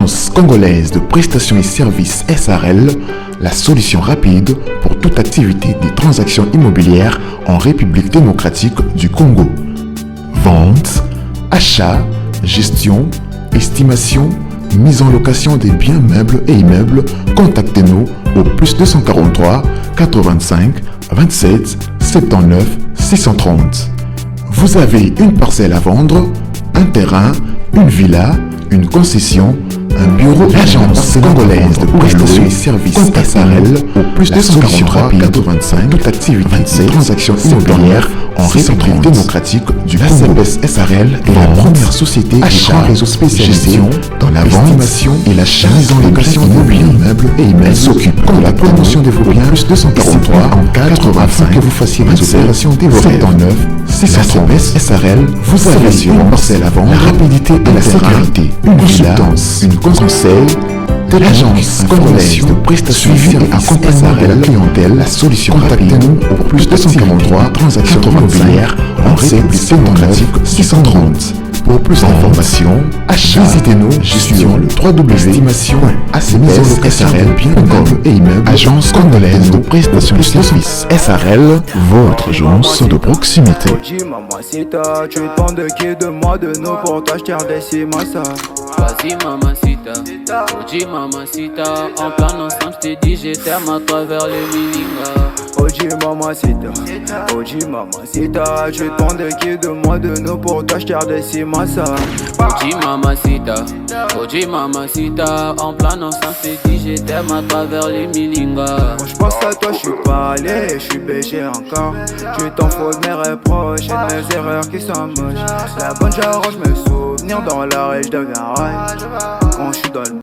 L'Agence congolaise de prestations et services SARL, la solution rapide pour toute activité des transactions immobilières en République démocratique du Congo. Vente, achat, gestion, estimation, mise en location des biens meubles et immeubles, contactez-nous au +243 85 27 79 630. Vous avez une parcelle à vendre, un terrain, une villa, une concession, un bureau. L'Agence congolaise de prestations et services SARL au +243 85 toute activité des transactions immobilières en République démocratique du Congo. La CPS SARL est la première société achat réseau spécialisée dans la vente et l'achat en location immobilier, meubles et immeubles. Elle s'occupe de la promotion de vos biens +243 en 85 que vous fassiez des opérations de vos 79 630. La CPS SARL vous avez une parcelle à vendre, la rapidité et la sécurité, une consultance, une conseil. L'Agence congolaise de prestations et accompagnement de la clientèle, la solution. Contactez-nous au +243 transactions immobilières en République démocratique 630. Pour plus d'informations, visitez-nous sur le www.acpsSRL.com et immeuble Agence congolaise de prestations et services SARL, votre agence de proximité. Mamacita, tu demandes de qui, de moi, de nous, pour toi je des massa. Vas-y mamacita, Oji mamacita, en plein ensemble je t'ai dit je t'aime à travers les milingas. Oji mamacita, tu demandes de qui, de moi, de nous, pour toi je des massa. Oji mamacita, en plein ensemble je t'ai dit je t'aime à travers les milingas. Quand je pense à toi je suis pas allé, je suis BG encore. Tu t'en fous de mes reproches et de mes erreurs qui sont moches. La bonne j'arrange mes souvenirs dans la rage, je deviens rail. Quand je suis dans le